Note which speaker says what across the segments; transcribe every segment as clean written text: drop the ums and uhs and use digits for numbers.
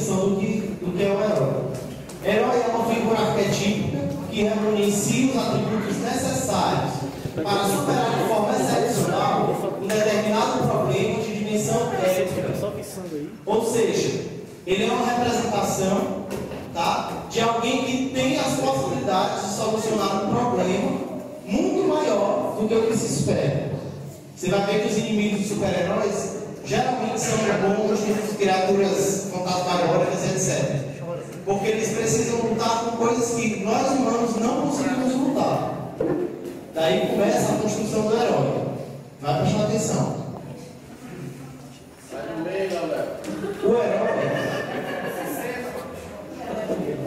Speaker 1: definição do que é o herói. Herói é uma figura arquetípica que reúne em si os atributos necessários para superar de forma excepcional um determinado problema de dimensão ética. Ou seja, ele é uma representação, tá, de alguém que tem as possibilidades de solucionar um problema muito maior do que o que se espera. Você vai ver que os inimigos dos super-heróis geralmente são monstros, criaturas fantasmagóricas, etc. Porque eles precisam lutar com coisas que nós humanos não conseguimos lutar. Daí começa a construção do herói. Vai prestar atenção.
Speaker 2: Sai no meio, galera.
Speaker 1: O herói.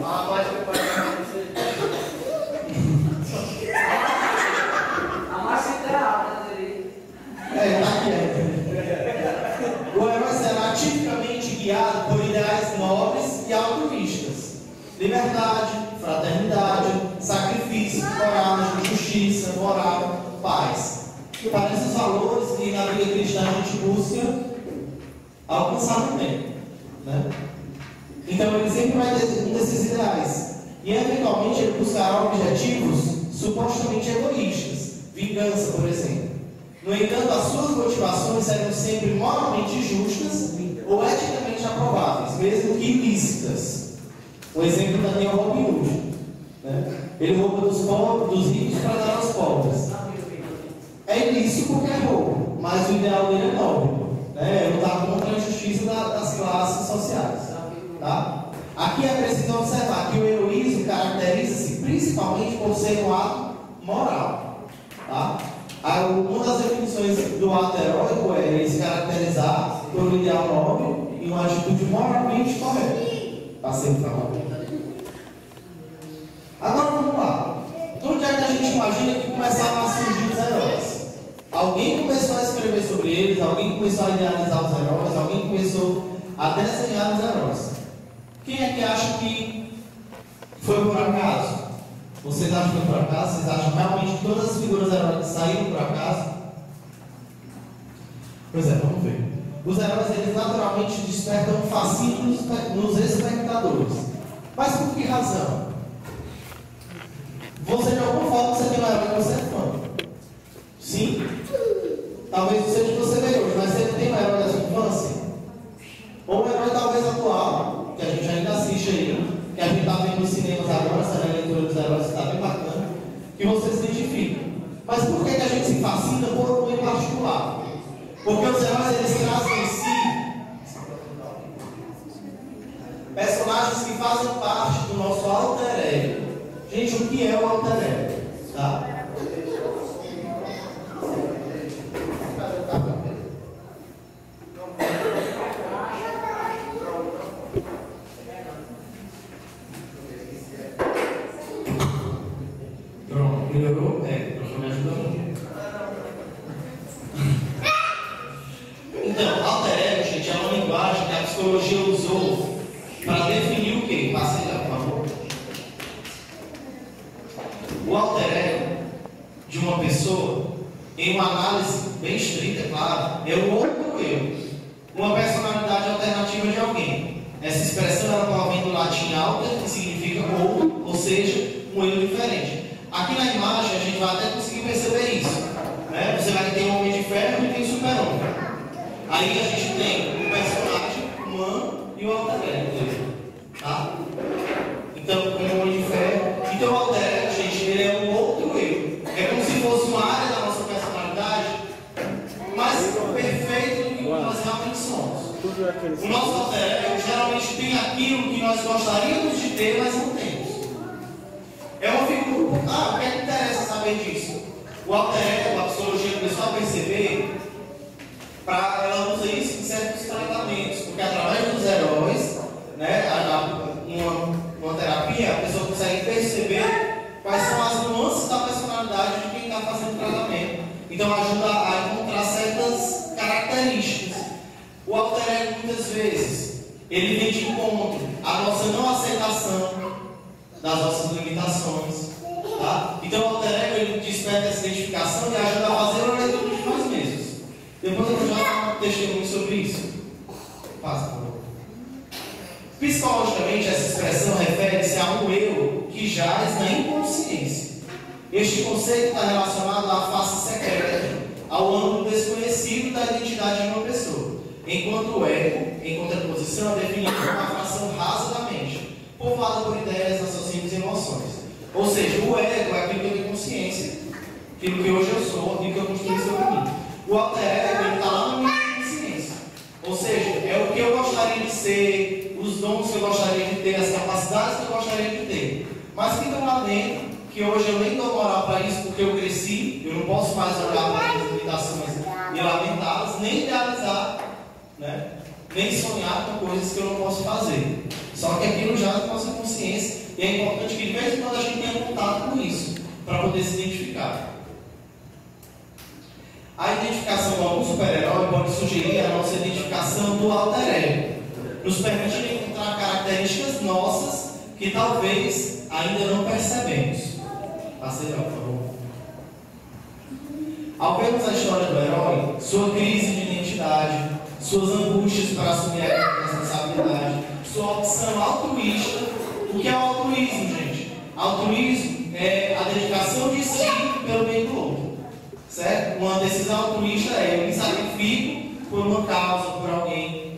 Speaker 2: Mais que pode acontecer. A massa tá
Speaker 1: quieto. O herói será tipicamente guiado por ideais nobres e altruístas: liberdade, fraternidade, sacrifício, coragem, justiça, moral, paz. Para esses valores que na vida cristã a gente busca alcançar também, né? Então ele sempre vai ter um desses ideais. E eventualmente ele buscará objetivos supostamente egoístas, vingança, por exemplo. No entanto, as suas motivações serão sempre moralmente justas ou eticamente aprováveis, mesmo que ilícitas. O exemplo também é o Robin Hood, né? Ele rouba dos pobres, dos ricos para dar aos pobres. É ilícito porque é roubo, mas o ideal dele é nobre, né? É lutar contra a injustiça das classes sociais, tá? Aqui é preciso observar que o heroísmo caracteriza-se principalmente por ser um ato moral, tá? Uma das definições do ato heróico é ele se caracterizar por um ideal nobre e uma atitude moralmente correta. Passei para lá. Agora vamos lá. Onde é que a gente imagina que começaram a surgir os heróis? Alguém começou a escrever sobre eles, alguém começou a idealizar os heróis, alguém começou a desenhar os heróis. Quem é que acha que foi por acaso? Vocês acham que foi por acaso? Vocês acham realmente que todas as figuras heróicas saíram por acaso? Pois é, vamos ver. Os heróis, eles naturalmente despertam fascínio nos espectadores. Mas por que razão? Você, de alguma forma, você tem um herói que você é fã. Sim? Talvez não seja o que você vê hoje, mas você tem um herói da sua infância? Ou um herói talvez atual, que a gente ainda assiste aí, que a gente está vendo nos cinemas agora, essa leitura dos heróis está bem bacana, que você se identifica. Mas por que a gente se fascina por um em particular? Porque os heróis, eles trazem em si personagens que fazem parte do nosso alter ego. Gente, o que é o alter ego? Tá? Pronto, melhorou? Não me ajuda muito. Então, alter ego, gente, é uma linguagem que a psicologia usou para definir o quê? Passe lá, por favor. O alter ego de uma pessoa, em uma análise bem estrita, claro, é o outro eu, uma personalidade alternativa de alguém. Essa expressão ela provém do latim alter, que significa outro, ou seja, um eu diferente. Aqui na imagem a gente vai até conseguir perceber isso, né? Você vai ter um Homem de Ferro e tem o Super-Homem. Aí a gente tem o personagem humano e o alter ego dele, tá? Então, o Homem de Ferro. Então, o alter ego, gente, ele é um outro eu. É como se fosse uma área da nossa personalidade mais perfeita do que nós realmente somos. O nosso alter ego geralmente tem aquilo que nós gostaríamos de ter, mas não temos. É uma figura. O que é que interessa saber disso? O alter ego, a psicologia começou a perceber. Ela usa isso em certos tratamentos, porque através dos heróis, né, uma terapia, a pessoa consegue perceber quais são as nuances da personalidade de quem está fazendo o tratamento. Então ajuda a encontrar certas características. O alter ego, muitas vezes, ele vem de encontro à nossa não aceitação das nossas limitações. Tá? Então o alter ego, ele desperta essa identificação e ajuda a fazer uma leitura de nós mesmos. Depois eu vou já dar um testemunho sobre isso. Passa, por favor. Psicologicamente, essa expressão refere-se a um eu que jaz na inconsciência. Este conceito está relacionado à face secreta, ao âmbito desconhecido da identidade de uma pessoa, enquanto o ego, em contraposição, é definido como uma fração rasa da mente, povoada por ideias, raciocínios e emoções. Ou seja, o ego é aquilo que eu tenho consciência, aquilo que hoje eu sou, aquilo que eu construí sobre mim. O alter ego está lá na minha consciência. Ou seja, é o que eu gostaria de ser, os dons que eu gostaria de ter, as capacidades que eu gostaria de ter. Mas que estão lá dentro, que hoje eu nem dou moral para isso porque eu cresci, eu não posso mais olhar para as limitações e lamentá-las, nem idealizar, né? Nem sonhar com coisas que eu não posso fazer. Só que aquilo já é da nossa consciência e é importante que de vez em quando a gente tenha contato com isso, para poder se identificar. A identificação com algum super-herói pode sugerir a nossa identificação do alter ego, nos permitindo encontrar características nossas que talvez ainda não percebemos. Passei não, por favor. Ao vermos a história do herói, sua crise de identidade, suas angústias para assumir a responsabilidade, sua opção altruísta. O que é o altruísmo, gente? Altruísmo é a dedicação de si pelo bem do outro. Certo? Uma decisão altruísta é eu me sacrifico por uma causa, por alguém.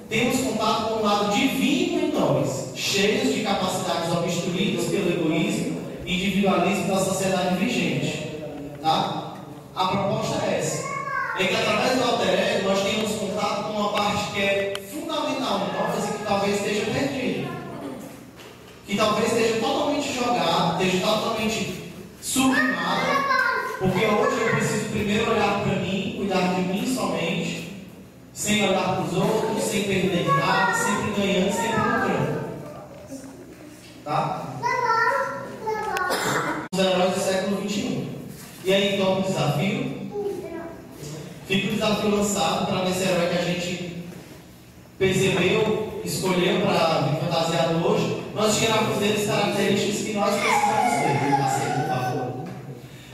Speaker 1: Temos contato com o lado divino em nós, cheios de capacidades obstruídas pelo egoísmo e individualismo da sociedade vigente. Tá? A proposta é essa. É que através do alter ego nós temos contato com uma parte que é fundamental em nós e que talvez esteja perdida. Que talvez esteja totalmente jogada, esteja totalmente sublimada. Porque hoje eu preciso primeiro olhar para mim, cuidar de mim somente, sem olhar para os outros, sem perder nada, sempre ganhando, sempre lucrando. Tá? Os heróis do século XXI. E aí então o desafio? Fica o desafio lançado para esse herói que a gente percebeu, escolheu para vir fantasiado hoje, nós tirarmos deles características que nós precisamos ter. Aceita, por favor.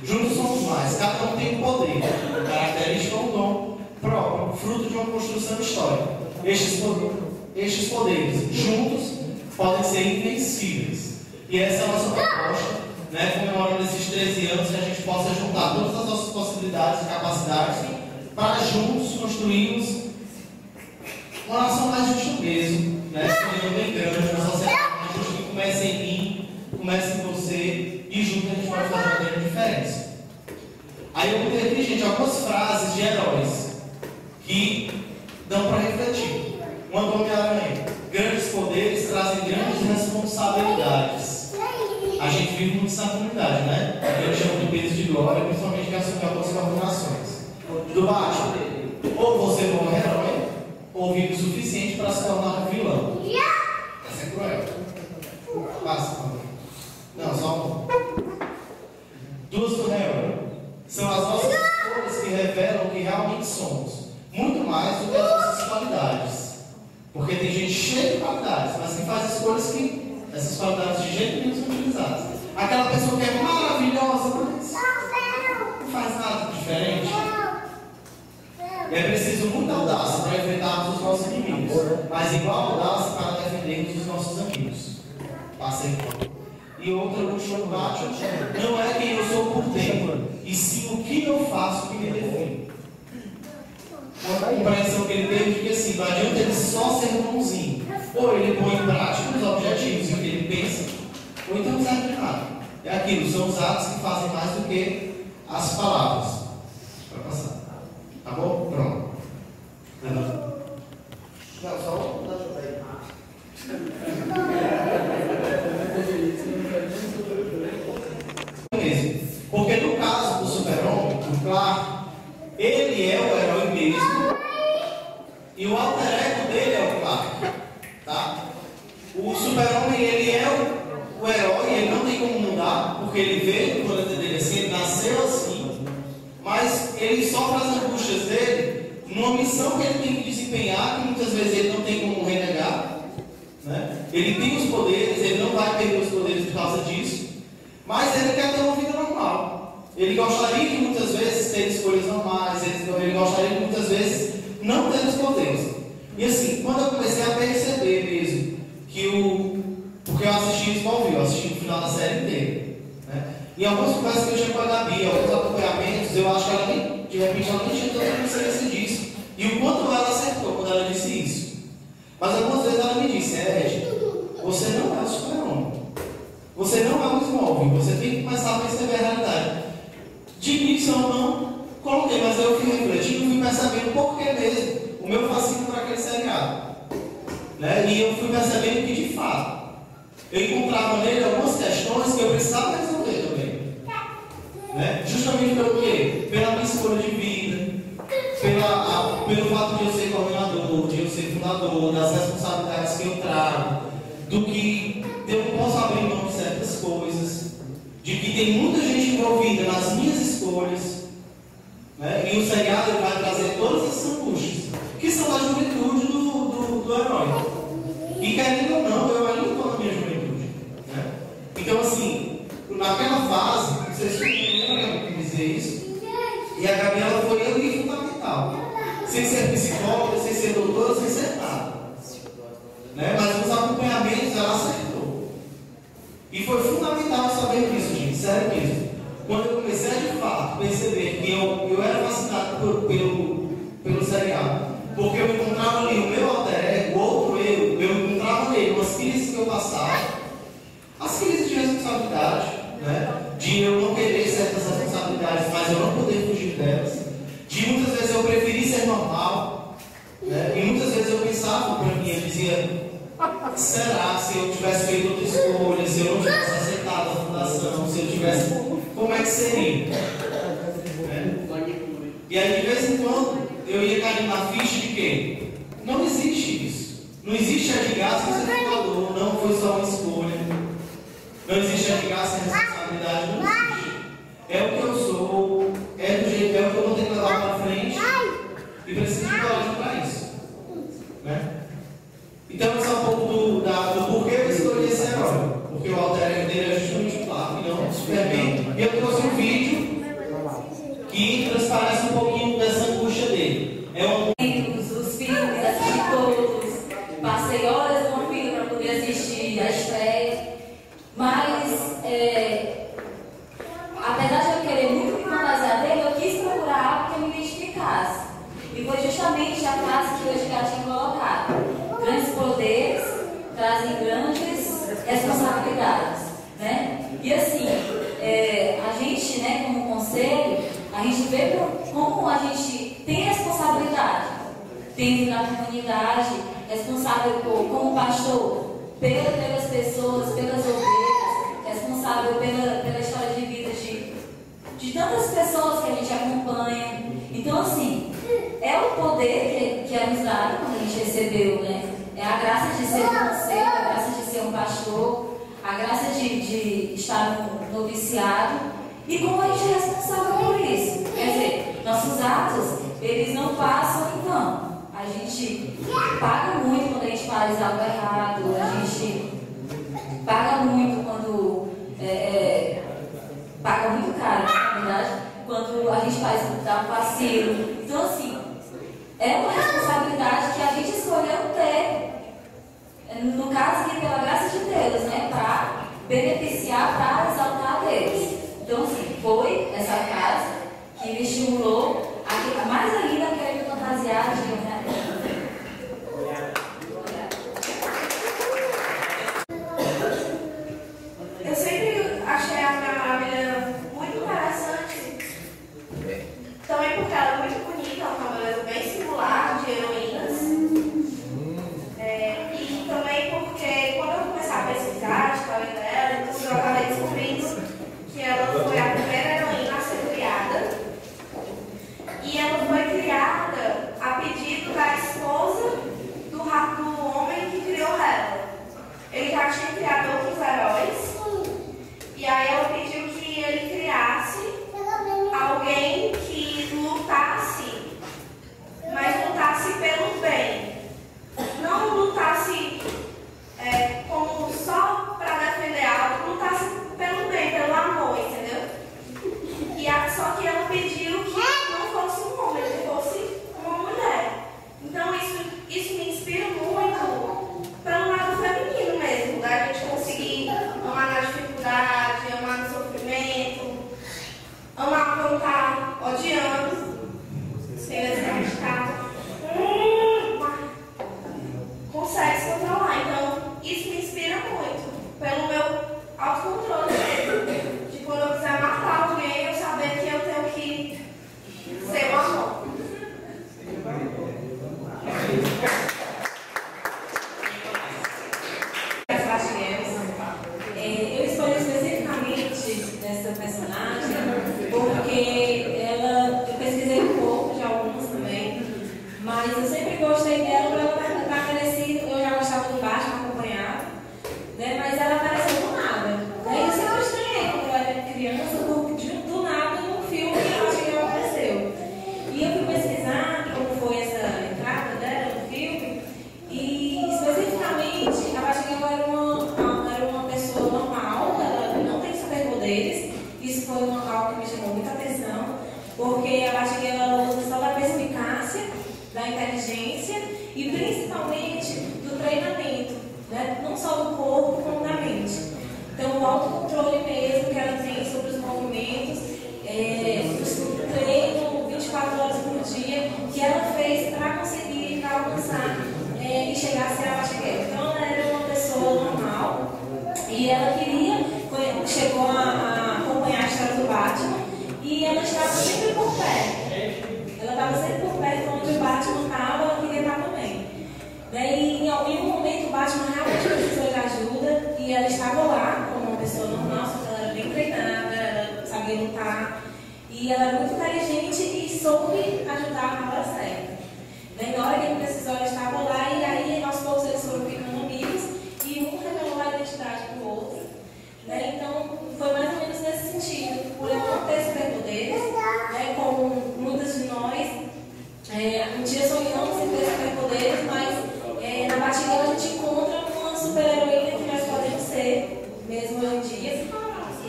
Speaker 1: Juntos somos mais, cada um tem um poder, característica ou um dom próprio, fruto de uma construção histórica. Estes poderes, juntos, podem ser invencíveis. E essa é a nossa proposta, né, comemorando esses 13 anos, que a gente possa juntar todas as nossas possibilidades e capacidades para juntos construirmos uma nação mais justa mesmo, né, sonhando bem grande, uma sociedade mais justa que comece em mim, comece em você, e juntos a gente pode fazer uma grande diferença. Aí eu botei aqui, gente, algumas frases de heróis que dão para refletir. Uma do Homem-Aranha: grandes poderes trazem grandes responsabilidades. A gente vive muito nessa comunidade, né? A gente chama de peso de glória, principalmente que assume algumas coordenações. Do Batman: ou você é um herói, ou vive o suficiente para se tornar um vilão. Essa é cruel. Passa, por favor. Não, só um. Duas do Harry: são as nossas escolhas que revelam o que realmente somos, muito mais do que as nossas qualidades. Porque tem gente cheia de qualidades, mas que faz escolhas que essas qualidades de jeito nenhum são utilizadas. Aquela pessoa que é maravilhosa, mas não faz nada diferente. E é preciso muita audácia para enfrentarmos os nossos inimigos, mas igual audácia para defendermos os nossos amigos. Passa aí, por favor. E outra, o último bate, não é quem eu sou por dentro, e sim o que eu faço que me define. Uma compreensão que ele teve de que assim, não adianta ele só ser bonzinho. Ou ele põe em prática os objetivos em que ele pensa, ou então não serve de nada. É aquilo, são os atos que fazem mais do que as palavras. Para passar. Tá bom? Pronto. Não, só um. Porque no caso do super-homem, do Clark, ele é o herói mesmo e o alter ego dele é o Clark, tá? O super-homem, ele é o herói, ele não tem como mudar, porque ele veio do planeta dele assim, ele nasceu assim, mas ele sofre as angústias dele numa missão que ele tem que desempenhar, que muitas vezes ele não tem como renegar, né? Ele tem os poderes, ele não vai perder os poderes por causa disso, mas ele quer ter uma vida normal. Ele gostaria de muitas vezes ter escolhas normais, ele gostaria de muitas vezes não ter os poderes. E assim, quando eu comecei a perceber série inteira. Né? Em algumas conversas que eu tinha com a Gabi, alguns acompanhamentos, eu acho que ela nem, de repente, ela nem tinha tanta consciência disso. E o quanto ela acertou quando ela disse isso. Mas algumas vezes ela me disse, Ed, você não é o super-homem. Você não é o Smallville. Você tem que começar a perceber a realidade. De início eu não coloquei, mas eu fui refletindo e fui percebendo por que mesmo o meu fascínio por aquele seriado. Né? E eu fui percebendo que, de fato, eu encontrava nele algumas questões que eu precisava resolver também. Né? Justamente pelo quê? Pela minha escolha de vida, pelo fato de eu ser coordenador, de eu ser fundador, das responsabilidades que eu trago, do que eu não posso abrir mão de certas coisas, de que tem muita gente envolvida nas minhas escolhas. Né? E o seriado vai trazer todas essas angústias, que são da juventude do herói. E querendo ou não, eu ainda estou na minha juventude. Né? Então, assim, naquela fase, não sei se eu lembro de dizer isso, e a Gabriela foi ali fundamental. Sem ser psicóloga, sem ser doutora, sem ser nada. Né? Mas nos acompanhamentos ela acertou. E foi fundamental saber disso, gente, sério mesmo. Quando eu comecei a de fato perceber que eu era fascinado pelo seriado, porque eu encontrava ali o meu alter ego, o outro eu encontrava nele umas crises que eu passava, as crises de responsabilidade, né? De eu não querer certas responsabilidades, mas eu não poder fugir delas, de muitas vezes eu preferi ser normal, né? E muitas vezes eu pensava para mim, eu dizia, será se eu tivesse feito outra escolha, se eu não tivesse aceitado a fundação, se eu tivesse, como é que seria? Né? E aí de vez em quando eu ia cair na ficha de que não existe isso. Não existe Edgar sem ser fundador, não foi só uma escolha. Não existe Edgar sem responsabilidade, não existe. É o que eu sou, é do jeito, é o que eu vou ter que levar para frente e preciso de coragem para isso. Né? Então esse é um pouco do porquê eu escolhi esse herói. Porque o alter ego dele é justamente o Clark, não o Superman. E eu trouxe um vídeo que transparece um pouquinho dessa angústia dele. É um...
Speaker 3: Os filmes, assisti todos, passei horas com o filho para poder assistir a estreia, mas apesar de eu querer muito me fantasiar dele, eu quis procurar algo que eu me identificasse. E foi justamente a frase que o Edgar tinha colocado: grandes poderes trazem grandes responsabilidades. Né? E assim, a gente, né, como conselho, a gente vê como a gente tem responsabilidade dentro da comunidade, responsável como pastor pelas pessoas, pelas ovelhas, responsável pela história de vida de tantas pessoas que a gente acompanha. Então, assim, é o poder que é nos dado quando a gente recebeu, né? É a graça de ser um conselho, a graça de ser um pastor, a graça de estar no noviciado, e como a gente é responsável por isso. Quer dizer, nossos atos, eles não passam em vão. A gente paga muito quando a gente faz algo errado, a gente paga muito quando paga muito caro, na verdade, quando a gente dá um vacilo. Então, assim, é uma responsabilidade que a gente escolheu ter, no caso aqui, pela graça de Deus, né, para beneficiar, para exaltar a Deus. Então, assim, foi essa frase que me estimulou a mais ainda a querer me fantasiar de
Speaker 4: Eu sempre achei a minha maravilha muito interessante, também porque ela é muito bonita, é um cabelo bem singular, autocontrole mesmo que ela tem sobre os movimentos, o treino 24 horas por dia, que ela fez para conseguir alcançar e chegar a ser a Batgirl. Então ela era uma pessoa normal e ela chegou a acompanhar a história do Batman e ela estava sempre por perto. Ela estava sempre por perto onde o Batman estava, ela queria estar também. Daí, em algum momento, o Batman realmente precisou de ajuda e ela estava lá como uma pessoa normal, só que ela era bem treinada, ela sabia lutar e ela era muito inteligente e soube ajudar na hora certa. Daí, na hora que ele precisou, ela estava lá e aí, aos poucos, eles foram ficando amigos e um revelou a identidade do outro. Então, foi mais ou menos nesse sentido, por eu não ter superpoderes, como muitas de nós, um dia sonhamos em ter superpoderes, mas na Batgirl a gente encontra uma super-heroína que nós podemos ser, mesmo hoje em dia,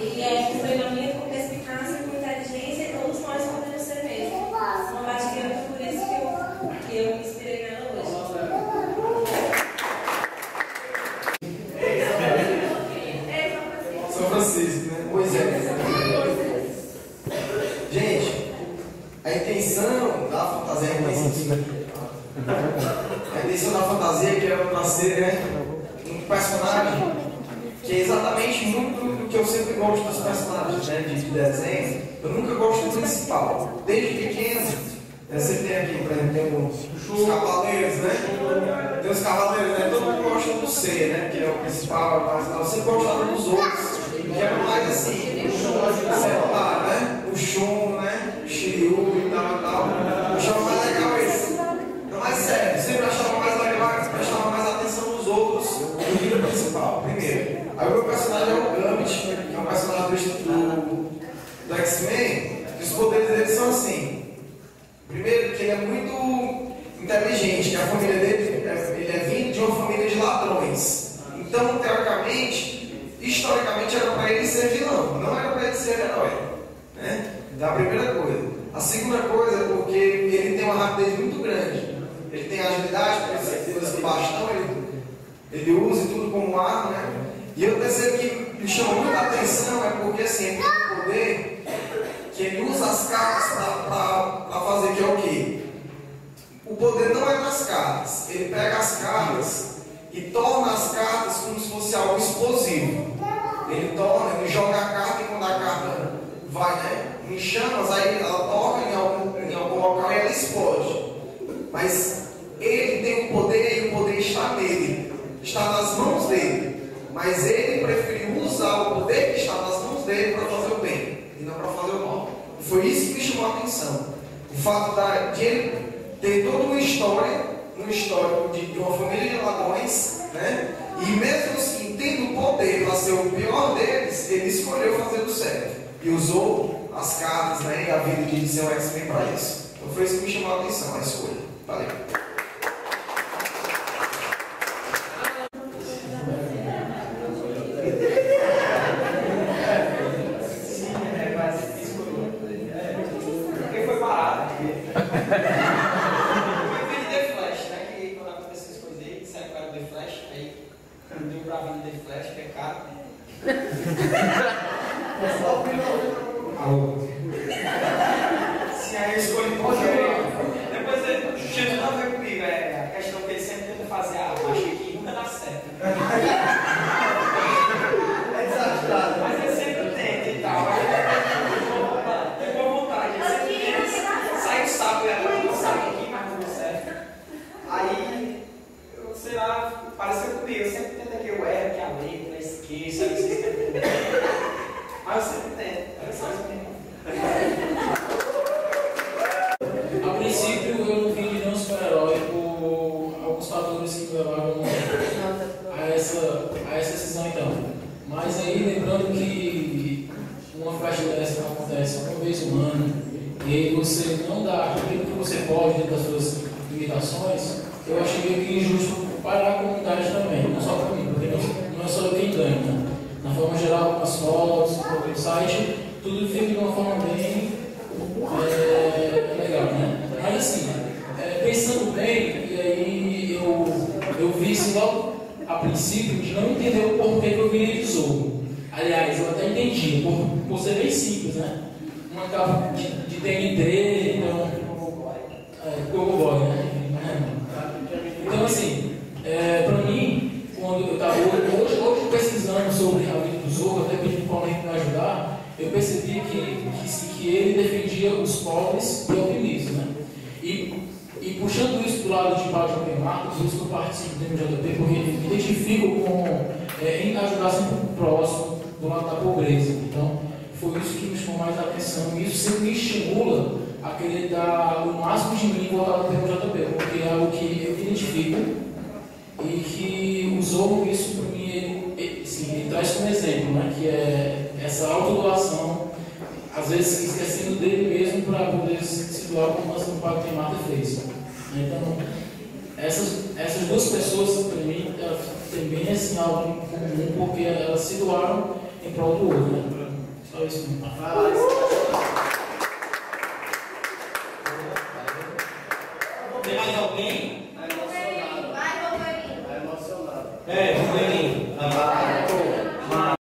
Speaker 4: e com treinamento, com perspicácia, com inteligência, todos nós podemos ser mesmo. Uma Batgirl, é por isso que eu me inspirei nela hoje.
Speaker 5: São Francisco, né? Moisés. Gente, a intenção da fantasia que era para ser, né, um personagem que é exatamente muito do que eu sempre gosto dos personagens, né, de desenho. Eu nunca gosto do principal. Desde pequeno, você tem aqui, por exemplo, tem os cavaleiros, né? Tem os cavaleiros, né? Todo mundo gosta do C, né? Que é o principal, mas eu sempre gostava dos outros, que eram mais assim, celular, né? O Shun, né? O Shiryu e tal. Eu achava mais legal esse. Não, mas sério, sempre achava mais legal, prestava mais atenção nos outros do que no principal, primeiro. Aí o meu personagem é o Gambit, que é um personagem do X-Men, e os poderes dele são assim. Primeiro, que ele é muito inteligente, que a família dele ele é vindo de uma família de ladrões. Então, teoricamente, historicamente, era para ele ser vilão, não era para ele ser herói. Né? Então, a primeira coisa. A segunda coisa é porque ele tem uma rapidez muito grande. Ele tem agilidade, por exemplo, do bastão, ele usa tudo como arma, né? E o terceiro que me chamou muita atenção é porque, assim, ele tem um poder que ele usa as cartas para fazer, que é o quê? O poder não é nas cartas. Ele pega as cartas e torna as cartas como se fosse algo explosivo. Ele joga a carta e quando a carta vai, né, em chamas, aí ela toca em algum local e ela explode. Mas ele tem o poder e o poder está nele. Está nas mãos dele. Mas ele preferiu usar o poder que está nas mãos dele para fazer o bem e não para fazer o mal. E foi isso que me chamou a atenção. O fato de ele ter toda uma história, um histórico de uma família de ladrões, né? E mesmo assim, tendo o poder para ser o pior deles, ele escolheu fazer o certo. E usou as cartas, né, e a vida de ser um X-Men para isso. Então foi isso que me chamou a atenção, a escolha. Valeu.
Speaker 1: Se aí eu escolhi depois ele chega a ver comigo, a questão que ele sempre tenta fazer, acho que nunca dá certo. É exagerado. Mas ele sempre tenta e tal. Tem boa vontade, ele sempre tenta. Sai o saco e não sabe aqui, mas não deu certo. Aí, eu sei lá, pareceu comigo, eu sempre tento aqui, eu erro, que a letra, a esqueça, não sei se tem. Mas eu sempre tento.
Speaker 6: A princípio eu não vi nenhum super-herói por alguns fatores que levaram a essa decisão então. Mas aí lembrando que uma faixa dessa acontece uma vez um ano e aí você não dá aquilo que você pode dentro das suas limitações, eu achei meio que injusto para a comunidade também, não só para mim, porque não é só eu quem ganha, né? Na forma geral, com as fotos, com o site, tudo fica de uma forma bem legal, né? Mas assim, pensando bem, e aí eu vi isso logo a princípio de não entender o porquê que eu virei tesouro. Aliás, eu até entendi, por ser bem simples, né? Uma capa de TNT, então. Gogoboy, né? Então, assim, para mim, quando eu estava hoje pesquisando sobre a vida do Zorro, até pedindo para o Paulo me ajudar, eu percebi que ele defendia os pobres e oprimidos, né? E puxando isso do lado de Paulo de Marcos, por isso que eu participo do MJP, porque me identifico em ajudar sempre o próximo do lado da pobreza. Então, foi isso que me chamou mais a atenção, e isso sempre me estimula a querer dar o máximo de mim voltado para o MJP, porque é algo que eu me identifico e que o Zorro, isso para mim, ele traz como exemplo, né? Que é essa autodoação, às vezes esquecendo dele mesmo para poder se doar como o Padre Temata fez. Então, essas duas pessoas, para mim, também é assim, algo em comum, porque elas se doaram em prol do outro. Né? Só isso mesmo.
Speaker 1: Tem mais alguém?
Speaker 2: Tá emocionado.
Speaker 1: Romerinho.